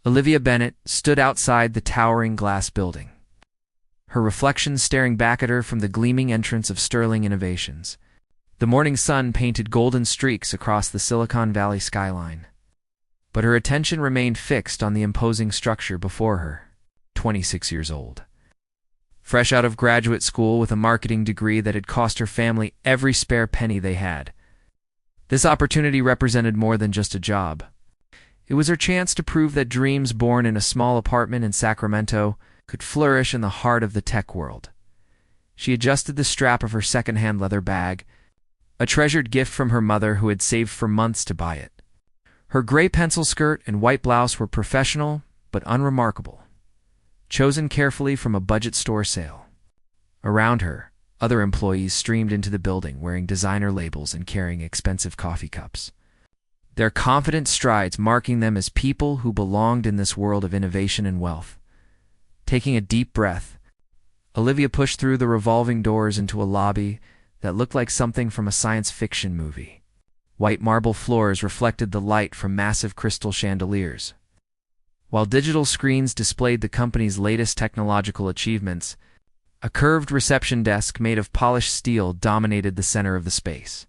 Olivia Bennett stood outside the towering glass building, her reflection staring back at her from the gleaming entrance of Sterling Innovations. The morning sun painted golden streaks across the Silicon Valley skyline, but her attention remained fixed on the imposing structure before her. 26 years old, fresh out of graduate school with a marketing degree that had cost her family every spare penny they had. This opportunity represented more than just a job. It was her chance to prove that dreams born in a small apartment in Sacramento could flourish in the heart of the tech world. She adjusted the strap of her secondhand leather bag, a treasured gift from her mother who had saved for months to buy it. Her gray pencil skirt and white blouse were professional but unremarkable, chosen carefully from a budget store sale. Around her, other employees streamed into the building wearing designer labels and carrying expensive coffee cups, their confident strides marking them as people who belonged in this world of innovation and wealth. Taking a deep breath, Olivia pushed through the revolving doors into a lobby that looked like something from a science fiction movie. White marble floors reflected the light from massive crystal chandeliers, while digital screens displayed the company's latest technological achievements. A curved reception desk made of polished steel dominated the center of the space,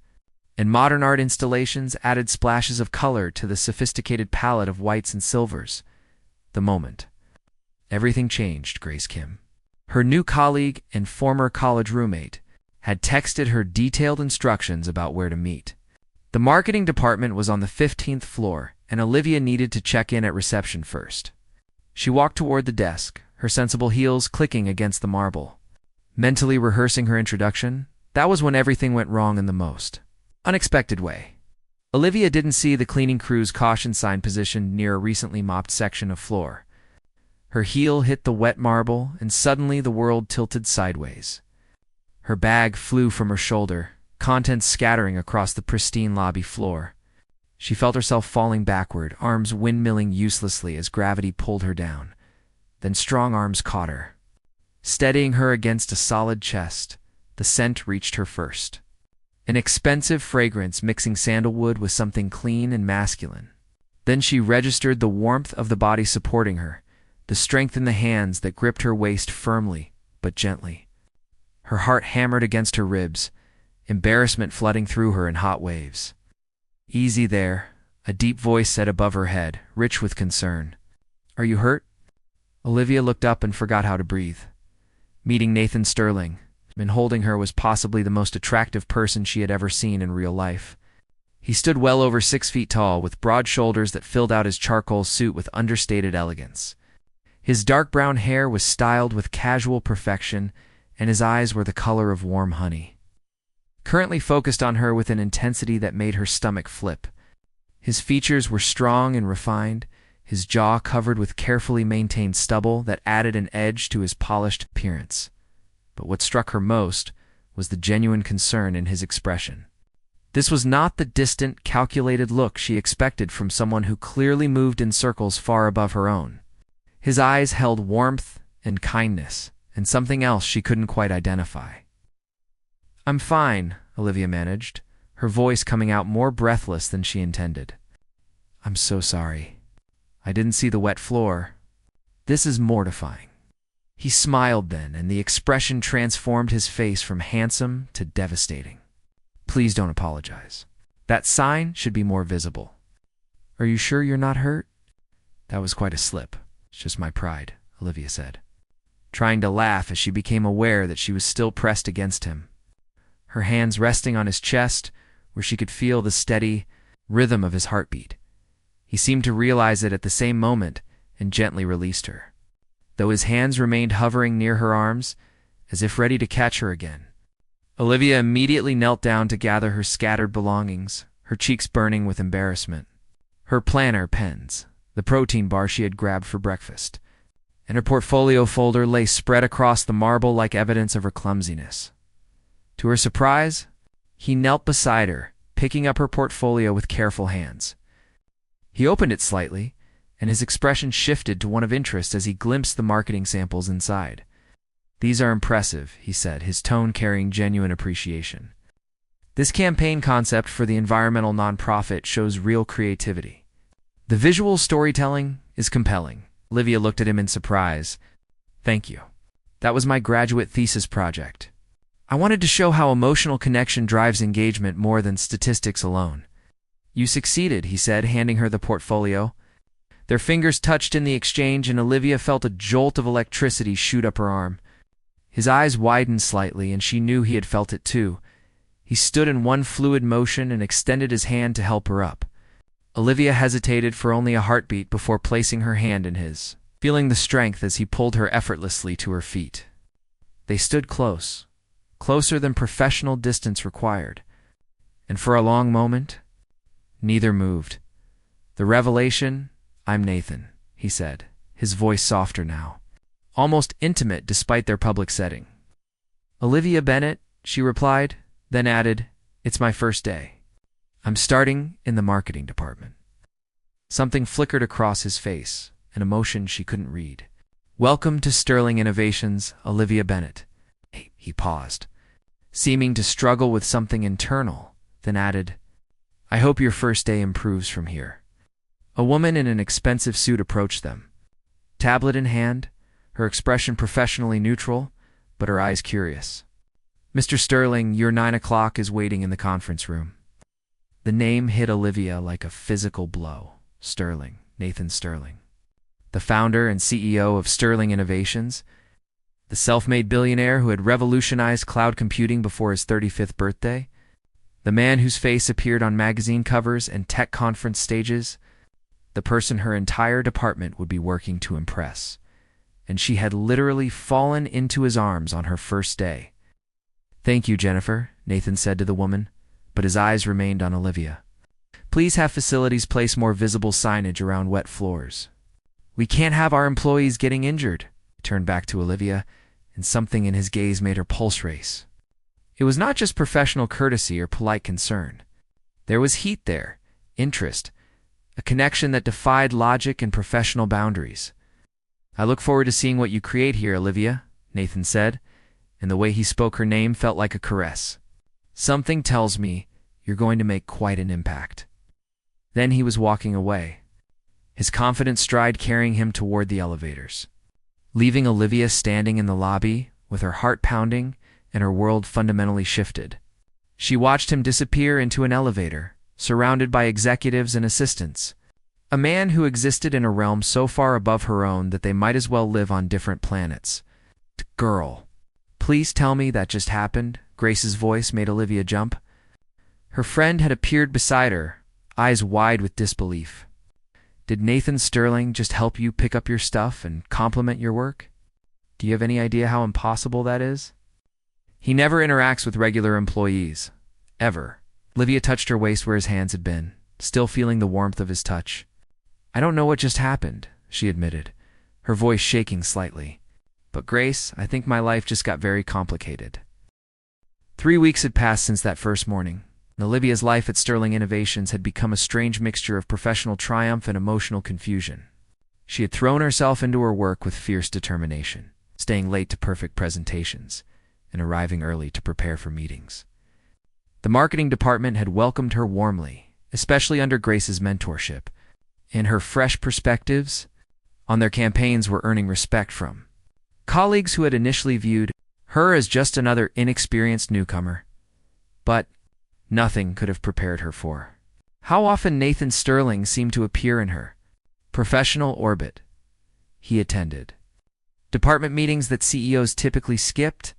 and modern art installations added splashes of color to the sophisticated palette of whites and silvers. The moment everything changed, Grace Kim, her new colleague and former college roommate, had texted her detailed instructions about where to meet. The marketing department was on the 15th floor, and Olivia needed to check in at reception first. She walked toward the desk, her sensible heels clicking against the marble. Mentally rehearsing her introduction, that was when everything went wrong in the most unexpected way. Olivia didn't see the cleaning crew's caution sign positioned near a recently mopped section of floor. Her heel hit the wet marble, and suddenly the world tilted sideways. Her bag flew from her shoulder, contents scattering across the pristine lobby floor. She felt herself falling backward, arms windmilling uselessly as gravity pulled her down. Then strong arms caught her, steadying her against a solid chest. The scent reached her first, an expensive fragrance mixing sandalwood with something clean and masculine. Then she registered the warmth of the body supporting her, the strength in the hands that gripped her waist firmly but gently. Her heart hammered against her ribs, embarrassment flooding through her in hot waves. "Easy there," a deep voice said above her head, rich with concern. "Are you hurt?" Olivia looked up and forgot how to breathe. Meeting Nathan Sterling, and holding her, was possibly the most attractive person she had ever seen in real life. He stood well over 6 feet tall, with broad shoulders that filled out his charcoal suit with understated elegance. His dark brown hair was styled with casual perfection, and his eyes were the color of warm honey, currently focused on her with an intensity that made her stomach flip. His features were strong and refined, his jaw covered with carefully maintained stubble that added an edge to his polished appearance. But what struck her most was the genuine concern in his expression. This was not the distant, calculated look she expected from someone who clearly moved in circles far above her own. His eyes held warmth and kindness, and something else she couldn't quite identify. "I'm fine," Olivia managed, her voice coming out more breathless than she intended. "I'm so sorry. I didn't see the wet floor. This is mortifying." He smiled then, and the expression transformed his face from handsome to devastating. "Please don't apologize. That sign should be more visible." "Are you sure you're not hurt?" "That was quite a slip. It's just my pride," Olivia said, trying to laugh as she became aware that she was still pressed against him, her hands resting on his chest where she could feel the steady rhythm of his heartbeat. He seemed to realize it at the same moment and gently released her, though his hands remained hovering near her arms, as if ready to catch her again. Olivia immediately knelt down to gather her scattered belongings, her cheeks burning with embarrassment. Her planner, pens, the protein bar she had grabbed for breakfast, and her portfolio folder lay spread across the marble like evidence of her clumsiness. To her surprise, he knelt beside her, picking up her portfolio with careful hands. He opened it slightly, and his expression shifted to one of interest as he glimpsed the marketing samples inside. "These are impressive," he said, his tone carrying genuine appreciation. "This campaign concept for the environmental nonprofit shows real creativity. The visual storytelling is compelling. Olivia looked at him in surprise. Thank you. That was my graduate thesis project. I wanted to show how emotional connection drives engagement more than statistics alone. You succeeded, he said, handing her the portfolio. Their fingers touched in the exchange, and Olivia felt a jolt of electricity shoot up her arm. His eyes widened slightly, and she knew he had felt it too. He stood in one fluid motion and extended his hand to help her up. Olivia hesitated for only a heartbeat before placing her hand in his, feeling the strength as he pulled her effortlessly to her feet. They stood close, closer than professional distance required, and for a long moment, neither moved. The revelation, "I'm Nathan," he said, his voice softer now, almost intimate despite their public setting. "Olivia Bennett," she replied, then added, "It's my first day. I'm starting in the marketing department." Something flickered across his face, an emotion she couldn't read. "Welcome to Sterling Innovations, Olivia Bennett." He paused, seeming to struggle with something internal, then added, "I hope your first day improves from here." A woman in an expensive suit approached them, tablet in hand, her expression professionally neutral, but her eyes curious. "Mr. Sterling, your 9 o'clock is waiting in the conference room." The name hit Olivia like a physical blow. Sterling, Nathan Sterling. The founder and CEO of Sterling Innovations, the self-made billionaire who had revolutionized cloud computing before his 35th birthday, the man whose face appeared on magazine covers and tech conference stages, the person her entire department would be working to impress. And she had literally fallen into his arms on her first day. "Thank you, Jennifer," Nathan said to the woman, but his eyes remained on Olivia. "Please have facilities place more visible signage around wet floors. We can't have our employees getting injured," he turned back to Olivia, and something in his gaze made her pulse race. It was not just professional courtesy or polite concern. There was heat there, interest, a connection that defied logic and professional boundaries. "I look forward to seeing what you create here, Olivia," Nathan said, and the way he spoke her name felt like a caress. "Something tells me you're going to make quite an impact." Then he was walking away, his confident stride carrying him toward the elevators, leaving Olivia standing in the lobby with her heart pounding and her world fundamentally shifted. She watched him disappear into an elevator, surrounded by executives and assistants, a man who existed in a realm so far above her own that they might as well live on different planets. "Girl, please tell me that just happened," Grace's voice made Olivia jump. Her friend had appeared beside her, eyes wide with disbelief. "Did Nathan Sterling just help you pick up your stuff and compliment your work? Do you have any idea how impossible that is? He never interacts with regular employees. Ever." Olivia touched her waist where his hands had been, still feeling the warmth of his touch. "I don't know what just happened," she admitted, her voice shaking slightly. "But Grace, I think my life just got very complicated." 3 weeks had passed since that first morning, and Olivia's life at Sterling Innovations had become a strange mixture of professional triumph and emotional confusion. She had thrown herself into her work with fierce determination, staying late to perfect presentations, and arriving early to prepare for meetings. The marketing department had welcomed her warmly, especially under Grace's mentorship, and her fresh perspectives on their campaigns were earning respect from colleagues who had initially viewed her as just another inexperienced newcomer. But nothing could have prepared her for how often Nathan Sterling seemed to appear in her professional orbit. He attended department meetings that CEOs typically skipped,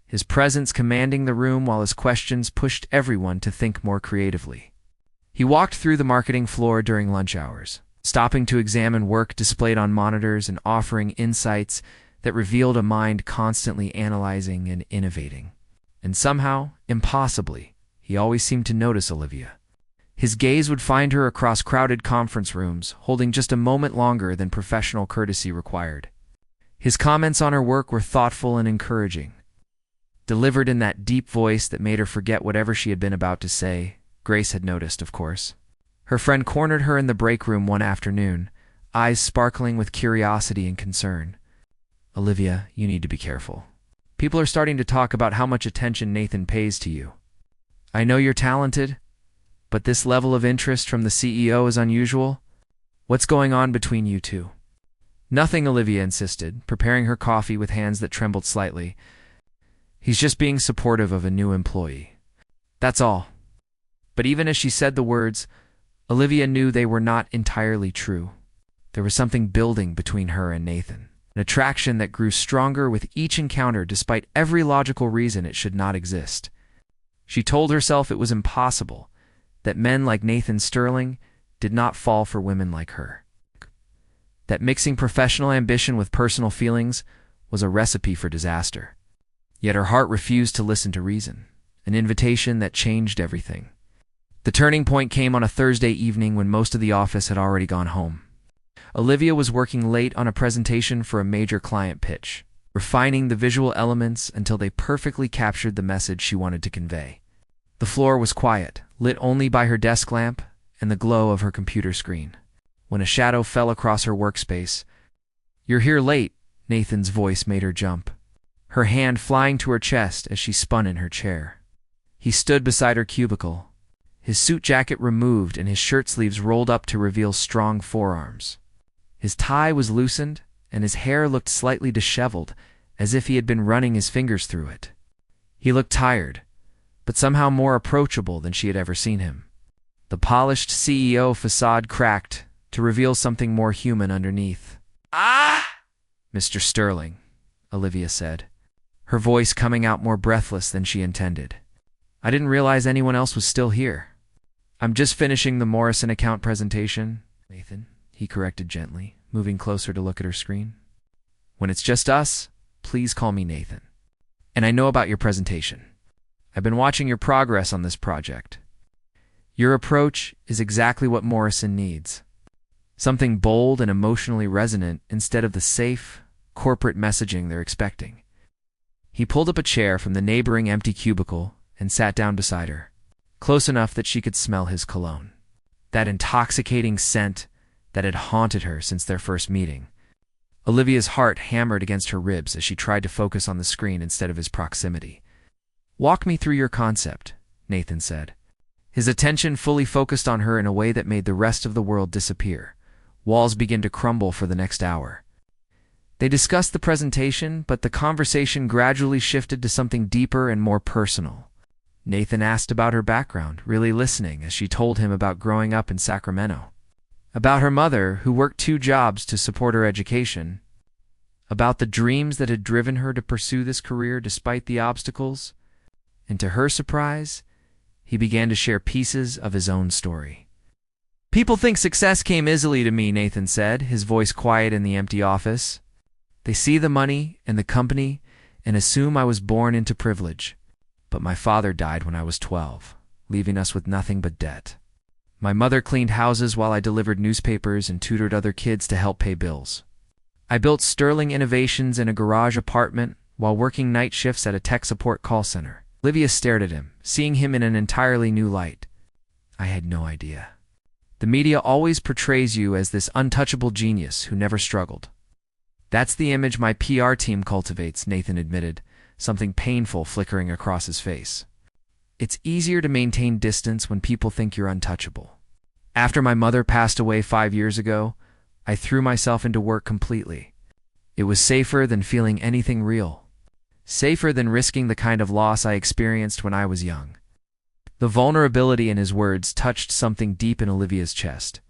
his presence commanding the room while his questions pushed everyone to think more creatively. He walked through the marketing floor during lunch hours, stopping to examine work displayed on monitors and offering insights that revealed a mind constantly analyzing and innovating. And somehow, impossibly, he always seemed to notice Olivia. His gaze would find her across crowded conference rooms, holding just a moment longer than professional courtesy required. His comments on her work were thoughtful and encouraging, delivered in that deep voice that made her forget whatever she had been about to say. Grace had noticed, of course. Her friend cornered her in the break room one afternoon, eyes sparkling with curiosity and concern. "Olivia, you need to be careful. People are starting to talk about how much attention Nathan pays to you. I know you're talented, but this level of interest from the CEO is unusual." What's going on between you two? Nothing, Olivia insisted, preparing her coffee with hands that trembled slightly. He's just being supportive of a new employee. That's all. But even as she said the words, Olivia knew they were not entirely true. There was something building between her and Nathan, an attraction that grew stronger with each encounter despite every logical reason it should not exist. She told herself it was impossible, that men like Nathan Sterling did not fall for women like her. That mixing professional ambition with personal feelings was a recipe for disaster. Yet her heart refused to listen to reason, an invitation that changed everything. The turning point came on a Thursday evening when most of the office had already gone home. Olivia was working late on a presentation for a major client pitch, refining the visual elements until they perfectly captured the message she wanted to convey. The floor was quiet, lit only by her desk lamp and the glow of her computer screen. When a shadow fell across her workspace, "You're here late," Nathan's voice made her jump, her hand flying to her chest as she spun in her chair. He stood beside her cubicle, his suit jacket removed and his shirt sleeves rolled up to reveal strong forearms. His tie was loosened, and his hair looked slightly disheveled, as if he had been running his fingers through it. He looked tired, but somehow more approachable than she had ever seen him. The polished CEO facade cracked to reveal something more human underneath. "Ah! Mr. Sterling," Olivia said, her voice coming out more breathless than she intended. "I didn't realize anyone else was still here." "I'm just finishing the Morrison account presentation, Nathan," he corrected gently, moving closer to look at her screen. "When it's just us, please call me Nathan. And I know about your presentation. I've been watching your progress on this project. Your approach is exactly what Morrison needs. Something bold and emotionally resonant instead of the safe, corporate messaging they're expecting." He pulled up a chair from the neighboring empty cubicle and sat down beside her, close enough that she could smell his cologne. That intoxicating scent that had haunted her since their first meeting. Olivia's heart hammered against her ribs as she tried to focus on the screen instead of his proximity. "Walk me through your concept," Nathan said, his attention fully focused on her in a way that made the rest of the world disappear. Walls began to crumble for the next hour. They discussed the presentation, but the conversation gradually shifted to something deeper and more personal. Nathan asked about her background, really listening as she told him about growing up in Sacramento, about her mother who worked 2 jobs to support her education, about the dreams that had driven her to pursue this career despite the obstacles, and to her surprise, he began to share pieces of his own story. "People think success came easily to me," Nathan said, his voice quiet in the empty office. "They see the money and the company and assume I was born into privilege. But my father died when I was 12, leaving us with nothing but debt. My mother cleaned houses while I delivered newspapers and tutored other kids to help pay bills. I built Sterling Innovations in a garage apartment while working night shifts at a tech support call center." Olivia stared at him, seeing him in an entirely new light. "I had no idea. The media always portrays you as this untouchable genius who never struggled." "That's the image my PR team cultivates," Nathan admitted, something painful flickering across his face. "It's easier to maintain distance when people think you're untouchable. After my mother passed away 5 years ago, I threw myself into work completely. It was safer than feeling anything real. Safer than risking the kind of loss I experienced when I was young." The vulnerability in his words touched something deep in Olivia's chest.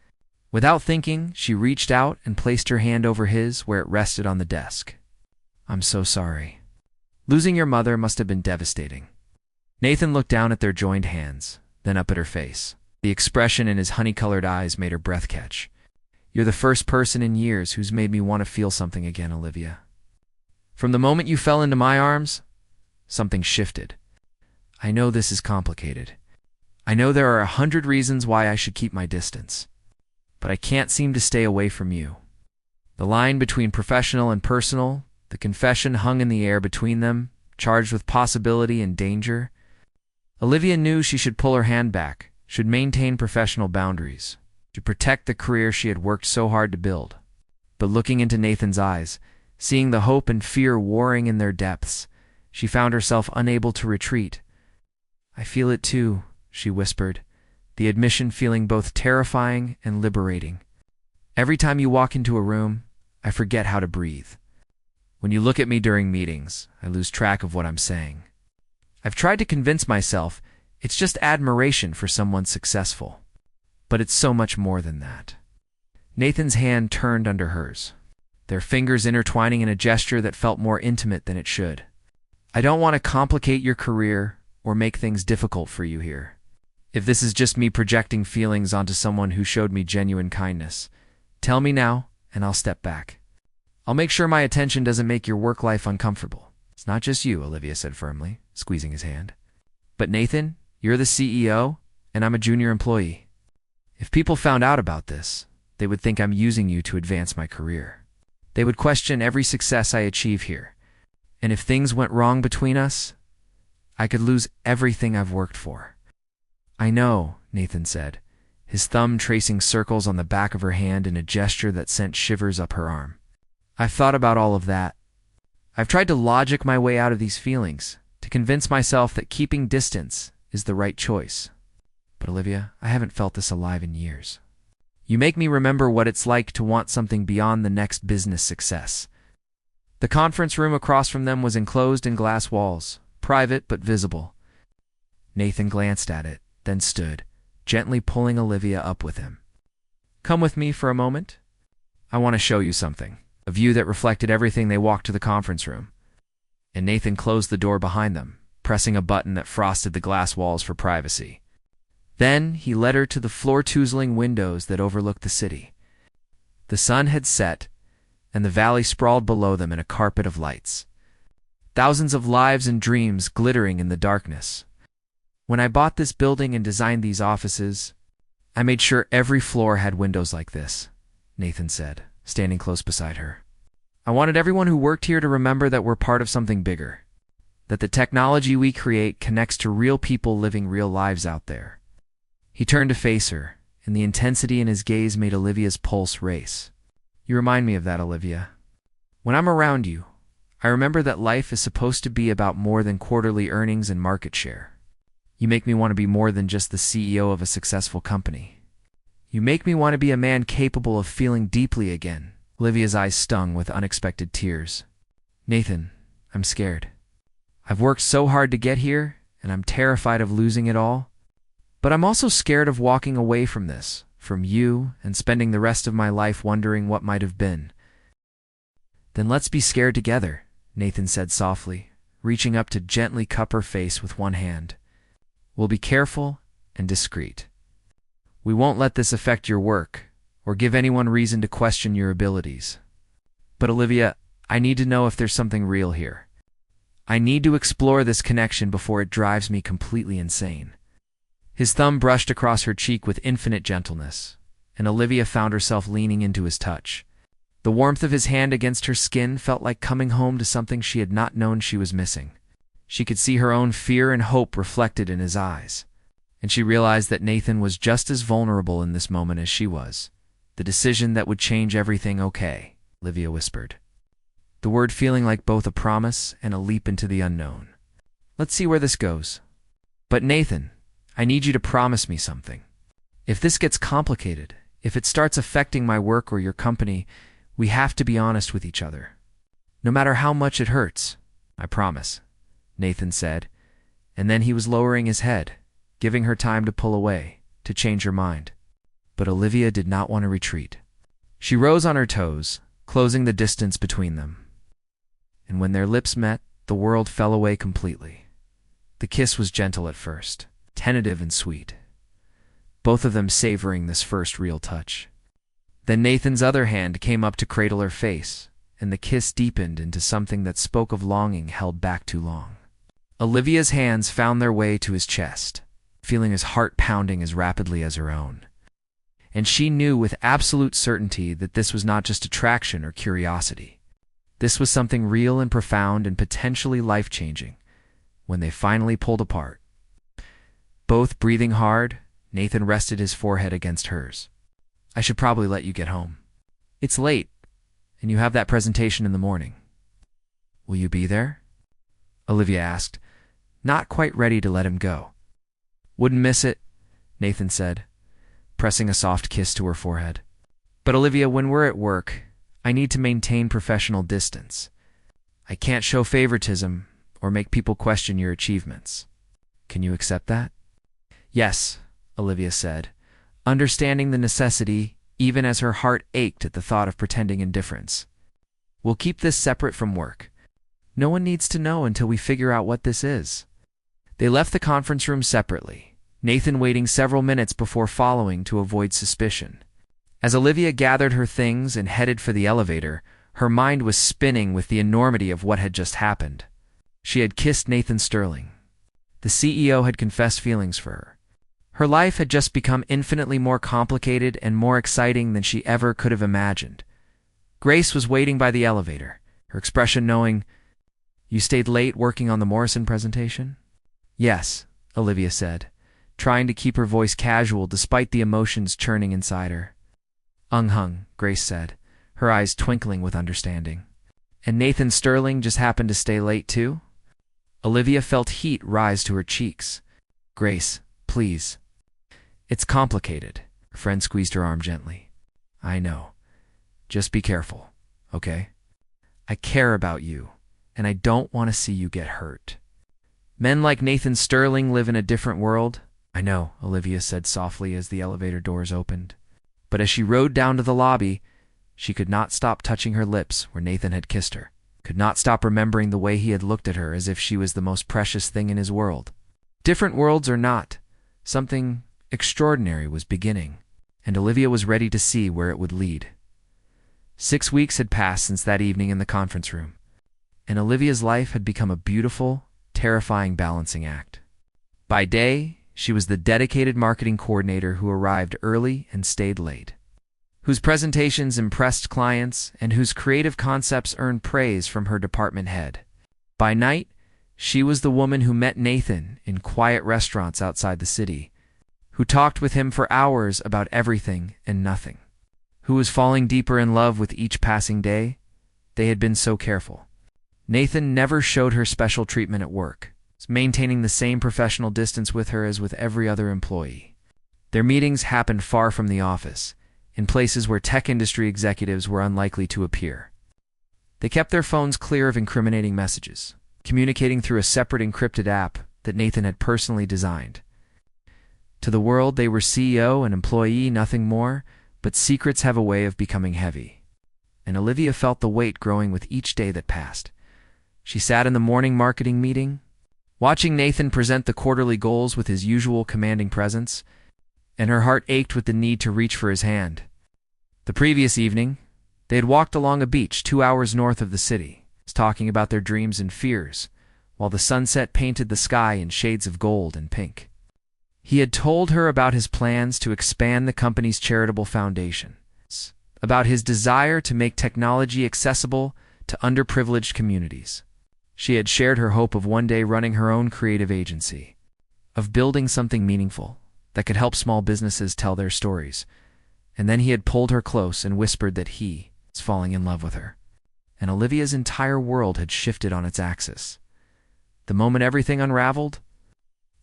Without thinking, she reached out and placed her hand over his where it rested on the desk. "I'm so sorry. Losing your mother must have been devastating." Nathan looked down at their joined hands, then up at her face. The expression in his honey-colored eyes made her breath catch. "You're the first person in years who's made me want to feel something again, Olivia. From the moment you fell into my arms, something shifted. I know this is complicated. I know there are 100 reasons why I should keep my distance. But I can't seem to stay away from you." The line between professional and personal, the confession hung in the air between them, charged with possibility and danger. Olivia knew she should pull her hand back, should maintain professional boundaries, to protect the career she had worked so hard to build. But looking into Nathan's eyes, seeing the hope and fear warring in their depths, she found herself unable to retreat. "I feel it too," she whispered, the admission feeling both terrifying and liberating. Every time you walk into a room, I forget how to breathe. When you look at me during meetings, I lose track of what I'm saying. I've tried to convince myself it's just admiration for someone successful. But it's so much more than that. Nathan's hand turned under hers, their fingers intertwining in a gesture that felt more intimate than it should. I don't want to complicate your career or make things difficult for you here. If this is just me projecting feelings onto someone who showed me genuine kindness, tell me now and I'll step back. I'll make sure my attention doesn't make your work life uncomfortable. It's not just you, Olivia said firmly, squeezing his hand. But Nathan, you're the CEO and I'm a junior employee. If people found out about this, they would think I'm using you to advance my career. They would question every success I achieve here. And if things went wrong between us, I could lose everything I've worked for. I know, Nathan said, his thumb tracing circles on the back of her hand in a gesture that sent shivers up her arm. I've thought about all of that. I've tried to logic my way out of these feelings, to convince myself that keeping distance is the right choice. But Olivia, I haven't felt this alive in years. You make me remember what it's like to want something beyond the next business success. The conference room across from them was enclosed in glass walls, private but visible. Nathan glanced at it, then stood, gently pulling Olivia up with him. Come with me for a moment. I want to show you something, a view that reflected everything. They walked to the conference room, and Nathan closed the door behind them, pressing a button that frosted the glass walls for privacy. Then he led her to the floor-toozling windows that overlooked the city. The sun had set, and the valley sprawled below them in a carpet of lights. Thousands of lives and dreams glittering in the darkness. When I bought this building and designed these offices, I made sure every floor had windows like this, Nathan said, standing close beside her. I wanted everyone who worked here to remember that we're part of something bigger, that the technology we create connects to real people living real lives out there. He turned to face her, and the intensity in his gaze made Olivia's pulse race. You remind me of that, Olivia. When I'm around you, I remember that life is supposed to be about more than quarterly earnings and market share. You make me want to be more than just the CEO of a successful company. You make me want to be a man capable of feeling deeply again. Olivia's eyes stung with unexpected tears. Nathan, I'm scared. I've worked so hard to get here, and I'm terrified of losing it all. But I'm also scared of walking away from this, from you, and spending the rest of my life wondering what might have been. Then let's be scared together, Nathan said softly, reaching up to gently cup her face with one hand. We'll be careful and discreet. We won't let this affect your work, or give anyone reason to question your abilities. But Olivia, I need to know if there's something real here. I need to explore this connection before it drives me completely insane. His thumb brushed across her cheek with infinite gentleness, and Olivia found herself leaning into his touch. The warmth of his hand against her skin felt like coming home to something she had not known she was missing. She could see her own fear and hope reflected in his eyes, and she realized that Nathan was just as vulnerable in this moment as she was. The decision that would change everything. Okay, Olivia whispered, the word feeling like both a promise and a leap into the unknown. Let's see where this goes. But Nathan, I need you to promise me something. If this gets complicated, if it starts affecting my work or your company, we have to be honest with each other. No matter how much it hurts, I promise, Nathan said, and then he was lowering his head, giving her time to pull away, to change her mind. But Olivia did not want to retreat. She rose on her toes, closing the distance between them. And when their lips met, the world fell away completely. The kiss was gentle at first, tentative and sweet, both of them savoring this first real touch. Then Nathan's other hand came up to cradle her face, and the kiss deepened into something that spoke of longing held back too long. Olivia's hands found their way to his chest, feeling his heart pounding as rapidly as her own. And she knew with absolute certainty that this was not just attraction or curiosity. This was something real and profound and potentially life-changing. When they finally pulled apart, both breathing hard, Nathan rested his forehead against hers. I should probably let you get home. It's late, and you have that presentation in the morning. Will you be there? Olivia asked, not quite ready to let him go. Wouldn't miss it, Nathan said, pressing a soft kiss to her forehead. But Olivia, when we're at work, I need to maintain professional distance. I can't show favoritism or make people question your achievements. Can you accept that? Yes, Olivia said, understanding the necessity even as her heart ached at the thought of pretending indifference. We'll keep this separate from work. No one needs to know until we figure out what this is. They left the conference room separately, Nathan waiting several minutes before following to avoid suspicion. As Olivia gathered her things and headed for the elevator, her mind was spinning with the enormity of what had just happened. She had kissed Nathan Sterling. The CEO had confessed feelings for her. Her life had just become infinitely more complicated and more exciting than she ever could have imagined. Grace was waiting by the elevator, her expression knowing, "You stayed late working on the Morrison presentation?" "Yes," Olivia said, trying to keep her voice casual despite the emotions churning inside her. "Hung," Grace said, her eyes twinkling with understanding. "And Nathan Sterling just happened to stay late too?" Olivia felt heat rise to her cheeks. "Grace, please." "It's complicated." Her friend squeezed her arm gently. "I know. Just be careful, okay? I care about you, and I don't want to see you get hurt. Men like Nathan Sterling live in a different world." "I know," Olivia said softly as the elevator doors opened. But as she rode down to the lobby, she could not stop touching her lips where Nathan had kissed her, could not stop remembering the way he had looked at her as if she was the most precious thing in his world. Different worlds or not, something extraordinary was beginning, and Olivia was ready to see where it would lead. 6 weeks had passed since that evening in the conference room, and Olivia's life had become a beautiful, terrifying balancing act. By day, she was the dedicated marketing coordinator who arrived early and stayed late, whose presentations impressed clients and whose creative concepts earned praise from her department head. By night, she was the woman who met Nathan in quiet restaurants outside the city, who talked with him for hours about everything and nothing, who was falling deeper in love with each passing day. They had been so careful. Nathan never showed her special treatment at work, maintaining the same professional distance with her as with every other employee. Their meetings happened far from the office, in places where tech industry executives were unlikely to appear. They kept their phones clear of incriminating messages, communicating through a separate encrypted app that Nathan had personally designed. To the world, they were CEO and employee, nothing more, but secrets have a way of becoming heavy. And Olivia felt the weight growing with each day that passed. She sat in the morning marketing meeting, watching Nathan present the quarterly goals with his usual commanding presence, and her heart ached with the need to reach for his hand. The previous evening, they had walked along a beach 2 hours north of the city, talking about their dreams and fears, while the sunset painted the sky in shades of gold and pink. He had told her about his plans to expand the company's charitable foundation, about his desire to make technology accessible to underprivileged communities. She had shared her hope of one day running her own creative agency, of building something meaningful that could help small businesses tell their stories. And then he had pulled her close and whispered that he was falling in love with her. And Olivia's entire world had shifted on its axis. The moment everything unraveled,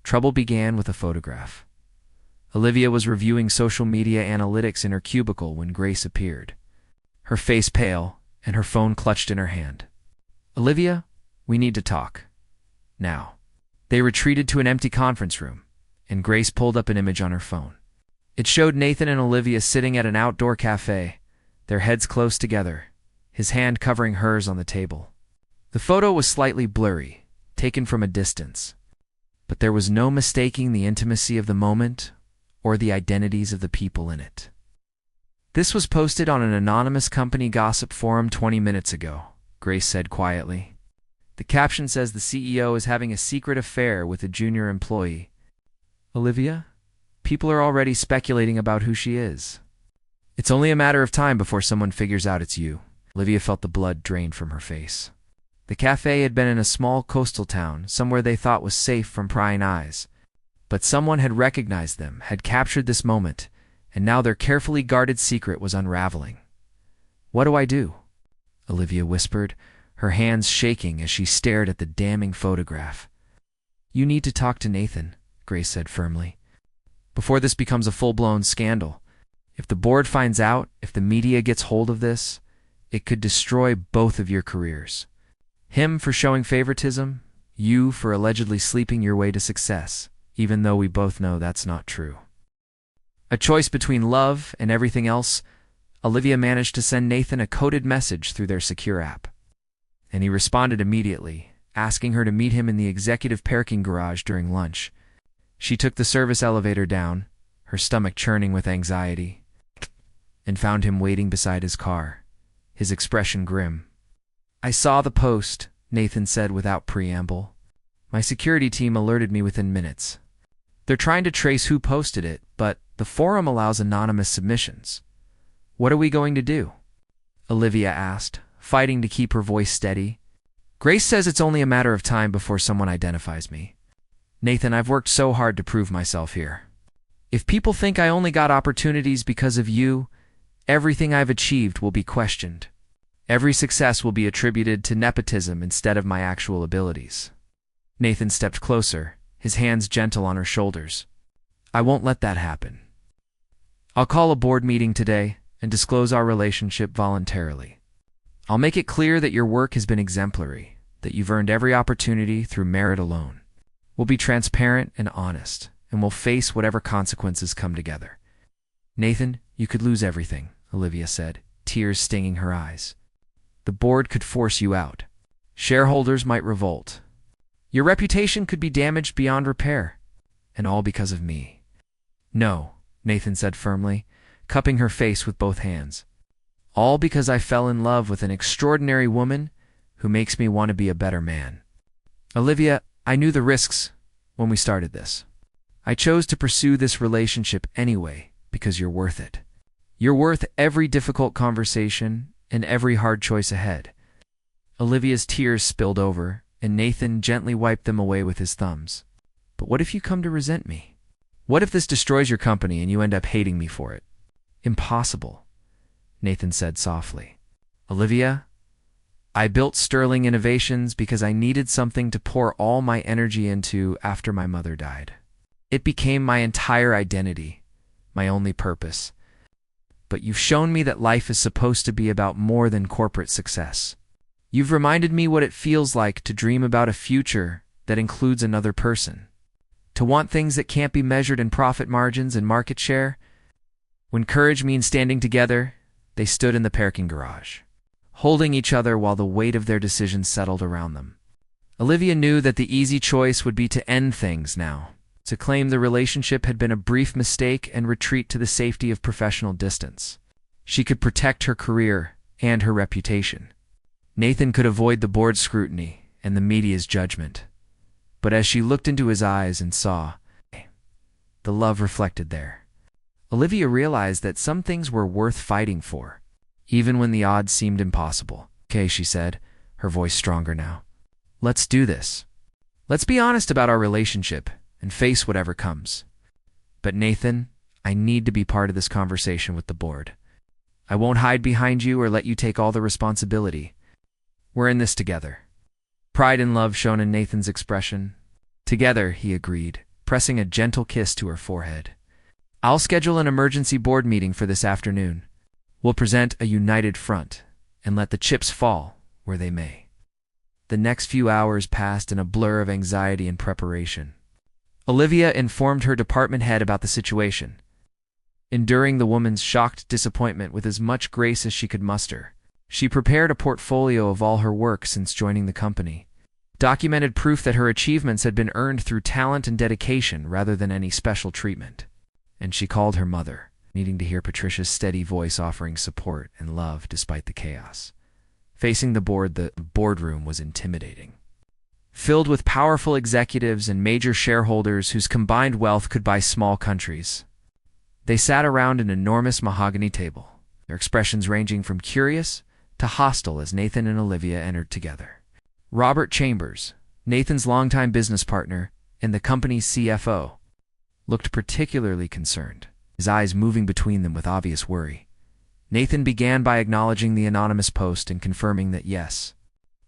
trouble began with a photograph. Olivia was reviewing social media analytics in her cubicle when Grace appeared, her face pale and her phone clutched in her hand. "Olivia, we need to talk. Now." They retreated to an empty conference room, and Grace pulled up an image on her phone. It showed Nathan and Olivia sitting at an outdoor cafe, their heads close together, his hand covering hers on the table. The photo was slightly blurry, taken from a distance, but there was no mistaking the intimacy of the moment or the identities of the people in it. "This was posted on an anonymous company gossip forum 20 minutes ago," Grace said quietly. "The caption says the CEO is having a secret affair with a junior employee. Olivia, people are already speculating about who she is. It's only a matter of time before someone figures out it's you." Olivia felt the blood drain from her face. The cafe had been in a small coastal town, somewhere they thought was safe from prying eyes. But someone had recognized them, had captured this moment, and now their carefully guarded secret was unraveling. "What do I do?" Olivia whispered, her hands shaking as she stared at the damning photograph. "You need to talk to Nathan," Grace said firmly, "before this becomes a full-blown scandal. If the board finds out, if the media gets hold of this, it could destroy both of your careers. Him for showing favoritism, you for allegedly sleeping your way to success, even though we both know that's not true. A choice between love and everything else, Olivia managed to send Nathan a coded message through their secure app. And he responded immediately, asking her to meet him in the executive parking garage during lunch. She took the service elevator down, her stomach churning with anxiety, and found him waiting beside his car, his expression grim. "I saw the post," Nathan said without preamble. "My security team alerted me within minutes. They're trying to trace who posted it, but the forum allows anonymous submissions. What are we going to do?" Olivia asked, fighting to keep her voice steady. "Grace says it's only a matter of time before someone identifies me. Nathan, I've worked so hard to prove myself here. If people think I only got opportunities because of you, everything I've achieved will be questioned. Every success will be attributed to nepotism instead of my actual abilities." Nathan stepped closer, his hands gentle on her shoulders. "I won't let that happen. I'll call a board meeting today and disclose our relationship voluntarily. I'll make it clear that your work has been exemplary, that you've earned every opportunity through merit alone. We'll be transparent and honest, and we'll face whatever consequences come together." "Nathan, you could lose everything," Olivia said, tears stinging her eyes. "The board could force you out. Shareholders might revolt. Your reputation could be damaged beyond repair, and all because of me." "No," Nathan said firmly, cupping her face with both hands. "All because I fell in love with an extraordinary woman who makes me want to be a better man. Olivia, I knew the risks when we started this. I chose to pursue this relationship anyway because you're worth it. You're worth every difficult conversation and every hard choice ahead." Olivia's tears spilled over, and Nathan gently wiped them away with his thumbs. "But what if you come to resent me? What if this destroys your company and you end up hating me for it?" "Impossible," Nathan said softly. "Olivia, I built Sterling Innovations because I needed something to pour all my energy into after my mother died. It became my entire identity, my only purpose. But you've shown me that life is supposed to be about more than corporate success. You've reminded me what it feels like to dream about a future that includes another person, to want things that can't be measured in profit margins and market share. When courage means standing together, they stood in the parking garage, holding each other while the weight of their decisions settled around them. Olivia knew that the easy choice would be to end things now, to claim the relationship had been a brief mistake and retreat to the safety of professional distance. She could protect her career and her reputation. Nathan could avoid the board's scrutiny and the media's judgment. But as she looked into his eyes and saw the love reflected there, Olivia realized that some things were worth fighting for, even when the odds seemed impossible. "Okay," she said, her voice stronger now. "Let's do this. Let's be honest about our relationship and face whatever comes. But Nathan, I need to be part of this conversation with the board. I won't hide behind you or let you take all the responsibility. We're in this together." Pride and love shone in Nathan's expression. "Together," he agreed, pressing a gentle kiss to her forehead. "I'll schedule an emergency board meeting for this afternoon. We'll present a united front and let the chips fall where they may." The next few hours passed in a blur of anxiety and preparation. Olivia informed her department head about the situation, enduring the woman's shocked disappointment with as much grace as she could muster. She prepared a portfolio of all her work since joining the company, documented proof that her achievements had been earned through talent and dedication rather than any special treatment. And she called her mother, needing to hear Patricia's steady voice offering support and love despite the chaos. Facing the boardroom was intimidating. Filled with powerful executives and major shareholders whose combined wealth could buy small countries. They sat around an enormous mahogany table, their expressions ranging from curious to hostile as Nathan and Olivia entered together. Robert Chambers, Nathan's longtime business partner and the company's CFO, looked particularly concerned, his eyes moving between them with obvious worry. Nathan began by acknowledging the anonymous post and confirming that yes,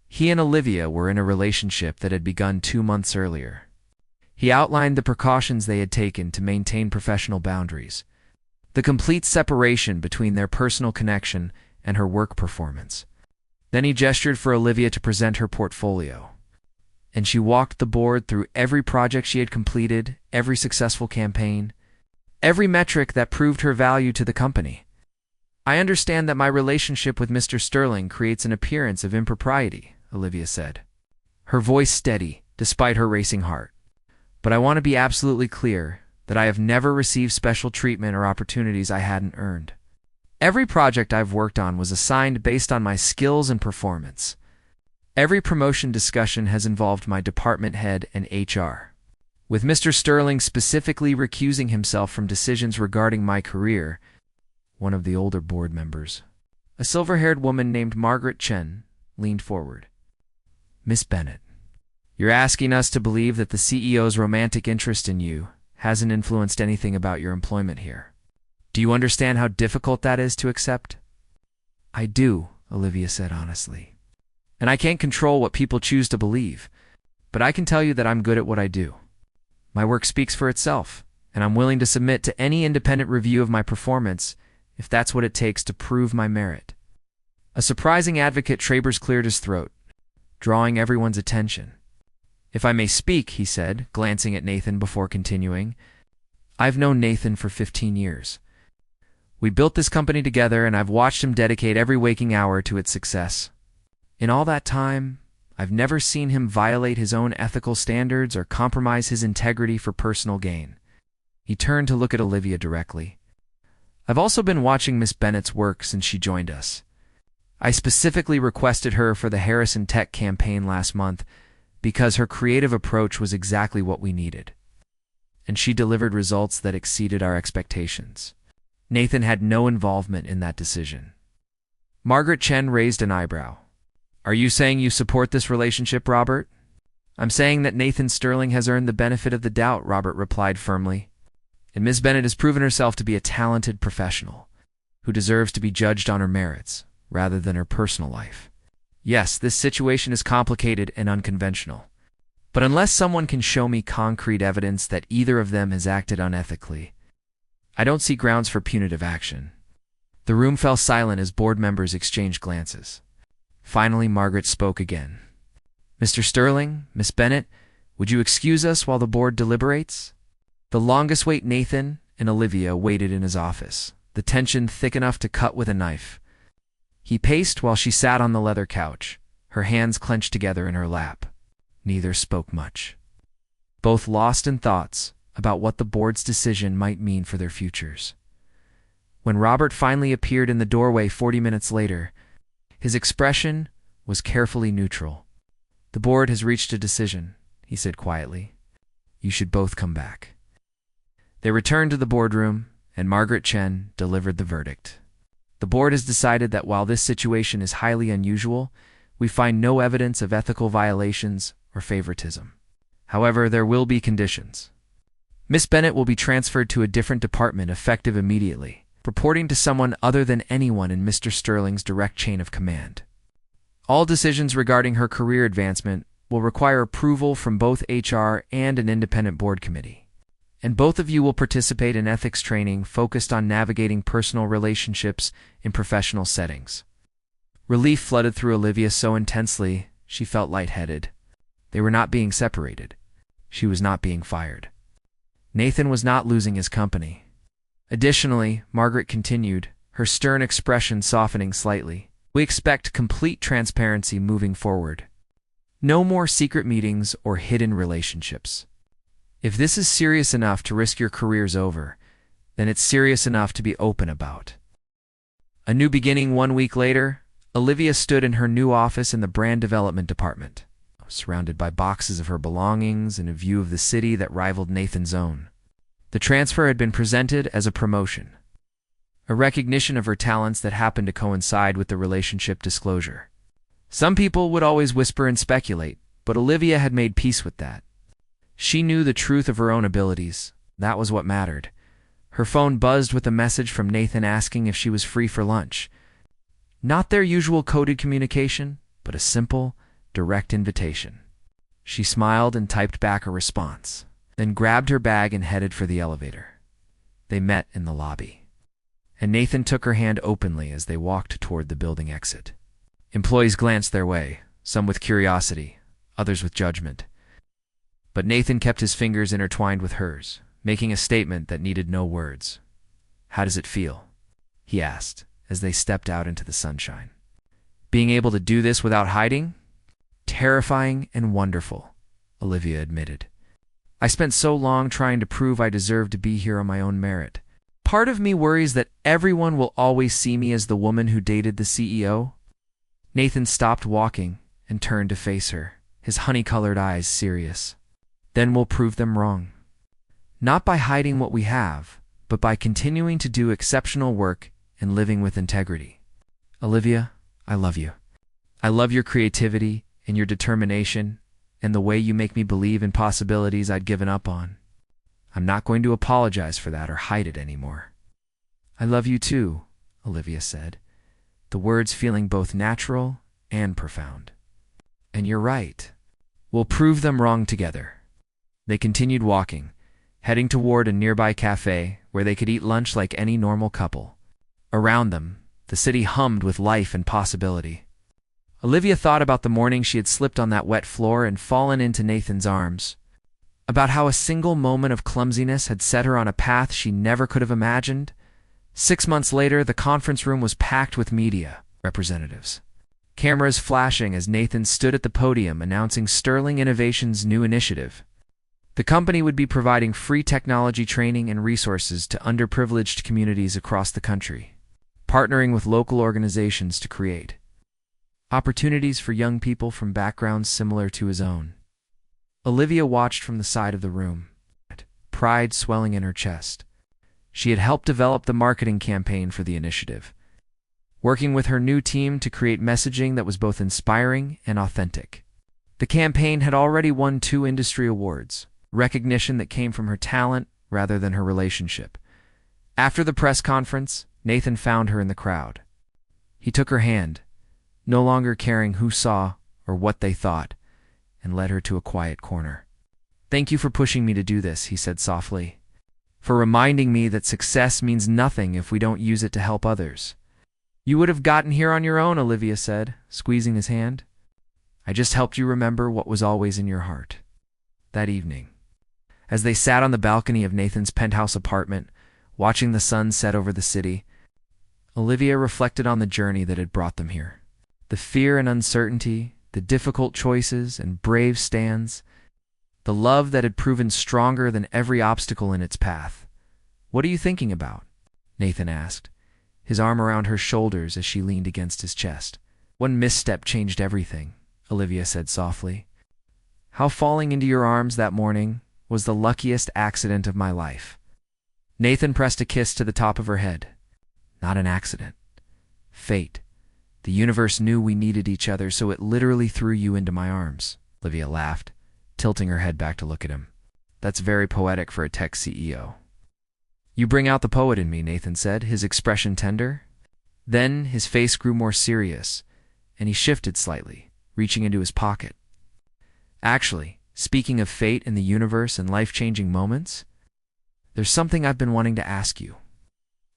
he and Olivia were in a relationship that had begun 2 months earlier. He outlined the precautions they had taken to maintain professional boundaries, the complete separation between their personal connection and her work performance. Then he gestured for Olivia to present her portfolio, and she walked the board through every project she had completed, every successful campaign, every metric that proved her value to the company. "I understand that my relationship with Mr. Sterling creates an appearance of impropriety," Olivia said, her voice steady despite her racing heart. "But I want to be absolutely clear that I have never received special treatment or opportunities I hadn't earned. Every project I've worked on was assigned based on my skills and performance. Every promotion discussion has involved my department head and HR. With Mr. Sterling specifically recusing himself from decisions regarding my career," one of the older board members, a silver-haired woman named Margaret Chen, leaned forward. "Miss Bennett, you're asking us to believe that the CEO's romantic interest in you hasn't influenced anything about your employment here. Do you understand how difficult that is to accept?" "I do," Olivia said honestly. "And I can't control what people choose to believe, but I can tell you that I'm good at what I do. My work speaks for itself, and I'm willing to submit to any independent review of my performance if that's what it takes to prove my merit." A surprising advocate Trabers cleared his throat, drawing everyone's attention. "If I may speak," he said, glancing at Nathan before continuing, "I've known Nathan for 15 years. We built this company together, and I've watched him dedicate every waking hour to its success. In all that time, I've never seen him violate his own ethical standards or compromise his integrity for personal gain." He turned to look at Olivia directly. "I've also been watching Miss Bennett's work since she joined us. I specifically requested her for the Harrison Tech campaign last month because her creative approach was exactly what we needed. And she delivered results that exceeded our expectations. Nathan had no involvement in that decision." Margaret Chen raised an eyebrow. "Are you saying you support this relationship, Robert?" "I'm saying that Nathan Sterling has earned the benefit of the doubt," Robert replied firmly. "And Miss Bennett has proven herself to be a talented professional who deserves to be judged on her merits rather than her personal life. Yes, this situation is complicated and unconventional, but unless someone can show me concrete evidence that either of them has acted unethically, I don't see grounds for punitive action." The room fell silent as board members exchanged glances. Finally, Margaret spoke again. "Mr. Sterling, Miss Bennett, would you excuse us while the board deliberates?" The longest wait Nathan and Olivia waited in his office, the tension thick enough to cut with a knife. He paced while she sat on the leather couch, her hands clenched together in her lap. Neither spoke much, both lost in thoughts about what the board's decision might mean for their futures. When Robert finally appeared in the doorway 40 minutes later, his expression was carefully neutral. "The board has reached a decision," he said quietly. "You should both come back." They returned to the boardroom, and Margaret Chen delivered the verdict. "The board has decided that while this situation is highly unusual, we find no evidence of ethical violations or favoritism. However, there will be conditions. Miss Bennett will be transferred to a different department effective immediately, reporting to someone other than anyone in Mr. Sterling's direct chain of command. All decisions regarding her career advancement will require approval from both HR and an independent board committee. And both of you will participate in ethics training focused on navigating personal relationships in professional settings." Relief flooded through Olivia so intensely she felt lightheaded. They were not being separated. She was not being fired. Nathan was not losing his company. Additionally, Margaret continued, her stern expression softening slightly, "We expect complete transparency moving forward. No more secret meetings or hidden relationships. If this is serious enough to risk your careers over, then it's serious enough to be open about." A new beginning 1 week later, Olivia stood in her new office in the brand development department, surrounded by boxes of her belongings and a view of the city that rivaled Nathan's own. The transfer had been presented as a promotion, a recognition of her talents that happened to coincide with the relationship disclosure. Some people would always whisper and speculate, but Olivia had made peace with that. She knew the truth of her own abilities. That was what mattered. Her phone buzzed with a message from Nathan asking if she was free for lunch. Not their usual coded communication, but a simple, direct invitation. She smiled and typed back a response, then grabbed her bag and headed for the elevator. They met in the lobby. and Nathan took her hand openly as they walked toward the building exit. Employees glanced their way, some with curiosity, others with judgment. But Nathan kept his fingers intertwined with hers, making a statement that needed no words. "How does it feel?" he asked, as they stepped out into the sunshine. "Being able to do this without hiding? Terrifying and wonderful," Olivia admitted. "I spent so long trying to prove I deserve to be here on my own merit. Part of me worries that everyone will always see me as the woman who dated the CEO." Nathan stopped walking and turned to face her, his honey-colored eyes serious. "Then we'll prove them wrong. Not by hiding what we have, but by continuing to do exceptional work and living with integrity. Olivia, I love you. I love your creativity and your determination and the way you make me believe in possibilities I'd given up on. I'm not going to apologize for that or hide it anymore." "I love you too," Olivia said, the words feeling both natural and profound. "And you're right. We'll prove them wrong together." They continued walking, heading toward a nearby cafe where they could eat lunch like any normal couple. Around them, the city hummed with life and possibility. Olivia thought about the morning she had slipped on that wet floor and fallen into Nathan's arms, about how a single moment of clumsiness had set her on a path she never could have imagined. 6 months later, the conference room was packed with media representatives, cameras flashing as Nathan stood at the podium announcing Sterling Innovation's new initiative. The company would be providing free technology training and resources to underprivileged communities across the country, partnering with local organizations to create opportunities for young people from backgrounds similar to his own. Olivia watched from the side of the room, pride swelling in her chest. She had helped develop the marketing campaign for the initiative, working with her new team to create messaging that was both inspiring and authentic. The campaign had already won 2 industry awards, recognition that came from her talent rather than her relationship. After the press conference, Nathan found her in the crowd. He took her hand, no longer caring who saw or what they thought, and led her to a quiet corner. "Thank you for pushing me to do this," he said softly, "for reminding me that success means nothing if we don't use it to help others." "You would have gotten here on your own," Olivia said, squeezing his hand. "I just helped you remember what was always in your heart." That evening, as they sat on the balcony of Nathan's penthouse apartment, watching the sun set over the city, Olivia reflected on the journey that had brought them here. The fear and uncertainty, the difficult choices and brave stands, the love that had proven stronger than every obstacle in its path. "What are you thinking about?" Nathan asked, his arm around her shoulders as she leaned against his chest. "One misstep changed everything," Olivia said softly. "How falling into your arms that morning was the luckiest accident of my life." Nathan pressed a kiss to the top of her head. "Not an accident. Fate. The universe knew we needed each other, so it literally threw you into my arms." Olivia laughed, tilting her head back to look at him. "That's very poetic for a tech CEO." "You bring out the poet in me," Nathan said, his expression tender. Then his face grew more serious, and he shifted slightly, reaching into his pocket. "Actually, speaking of fate and the universe and life-changing moments, there's something I've been wanting to ask you."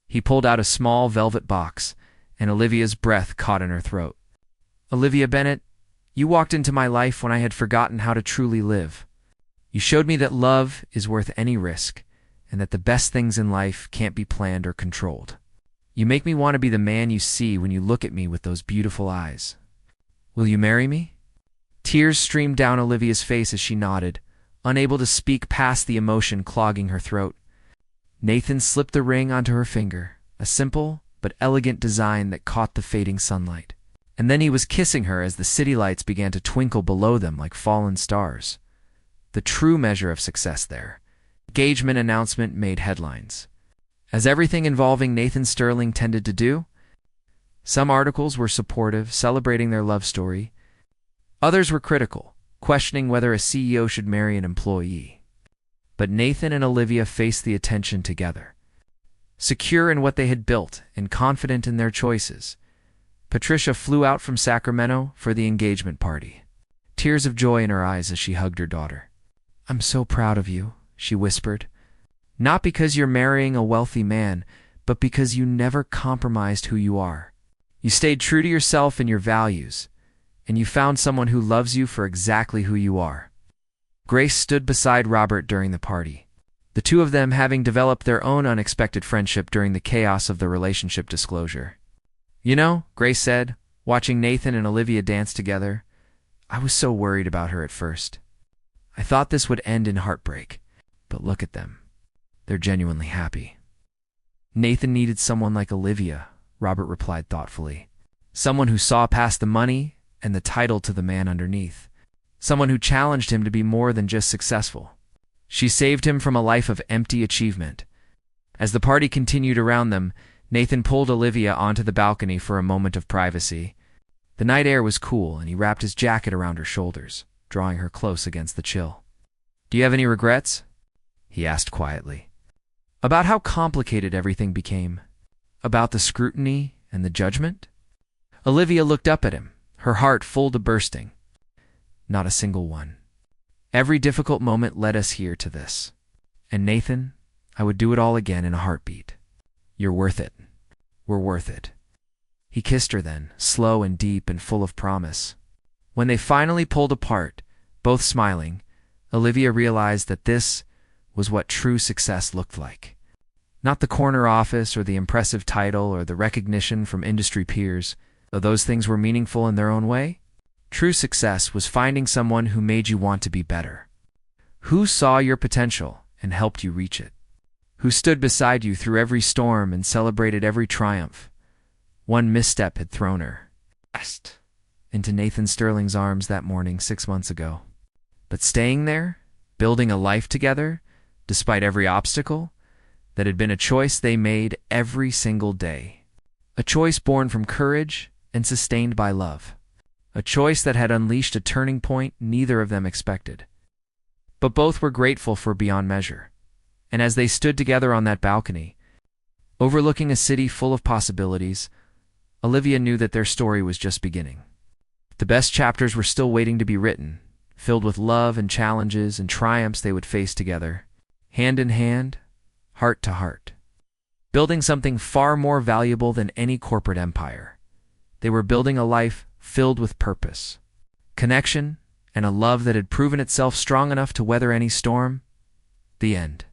He pulled out a small velvet box, and Olivia's breath caught in her throat. "Olivia Bennett, you walked into my life when I had forgotten how to truly live. You showed me that love is worth any risk, and that the best things in life can't be planned or controlled. You make me want to be the man you see when you look at me with those beautiful eyes. Will you marry me?" Tears streamed down Olivia's face as she nodded, unable to speak past the emotion clogging her throat. Nathan slipped the ring onto her finger, a simple but elegant design that caught the fading sunlight. And then he was kissing her as the city lights began to twinkle below them like fallen stars. The true measure of success there. Engagement announcement made headlines, as everything involving Nathan Sterling tended to do. Some articles were supportive, celebrating their love story. Others were critical, questioning whether a CEO should marry an employee. But Nathan and Olivia faced the attention together, secure in what they had built and confident in their choices. Patricia flew out from Sacramento for the engagement party, tears of joy in her eyes as she hugged her daughter. "I'm so proud of you," she whispered. "Not because you're marrying a wealthy man, but because you never compromised who you are. You stayed true to yourself and your values, and you found someone who loves you for exactly who you are. Grace stood beside Robert during the party, the two of them having developed their own unexpected friendship during the chaos of the relationship disclosure. "You know," Grace said, watching Nathan and Olivia dance together, "I was so worried about her at first. I thought this would end in heartbreak, but look at them. They're genuinely happy." "Nathan needed someone like Olivia," Robert replied thoughtfully. "Someone who saw past the money and the title to the man underneath. Someone who challenged him to be more than just successful. She saved him from a life of empty achievement." As the party continued around them, Nathan pulled Olivia onto the balcony for a moment of privacy. The night air was cool, and he wrapped his jacket around her shoulders, drawing her close against the chill. "Do you have any regrets?" he asked quietly. "About how complicated everything became? About the scrutiny and the judgment?" Olivia looked up at him, her heart full to bursting. "Not a single one. Every difficult moment led us here to this. And Nathan, I would do it all again in a heartbeat. You're worth it. We're worth it." He kissed her then, slow and deep and full of promise. When they finally pulled apart, both smiling, Olivia realized that this was what true success looked like. Not the corner office or the impressive title or the recognition from industry peers, though those things were meaningful in their own way. True success was finding someone who made you want to be better, who saw your potential and helped you reach it, who stood beside you through every storm and celebrated every triumph. One misstep had thrown her into Nathan Sterling's arms that morning 6 months ago. But staying there, building a life together, despite every obstacle, that had been a choice they made every single day. A choice born from courage and sustained by love. A choice that had unleashed a turning point neither of them expected. But both were grateful for beyond measure. And as they stood together on that balcony, overlooking a city full of possibilities, Olivia knew that their story was just beginning. The best chapters were still waiting to be written, filled with love and challenges and triumphs they would face together, hand in hand, heart to heart. Building something far more valuable than any corporate empire. They were building a life filled with purpose, connection, and a love that had proven itself strong enough to weather any storm. The end.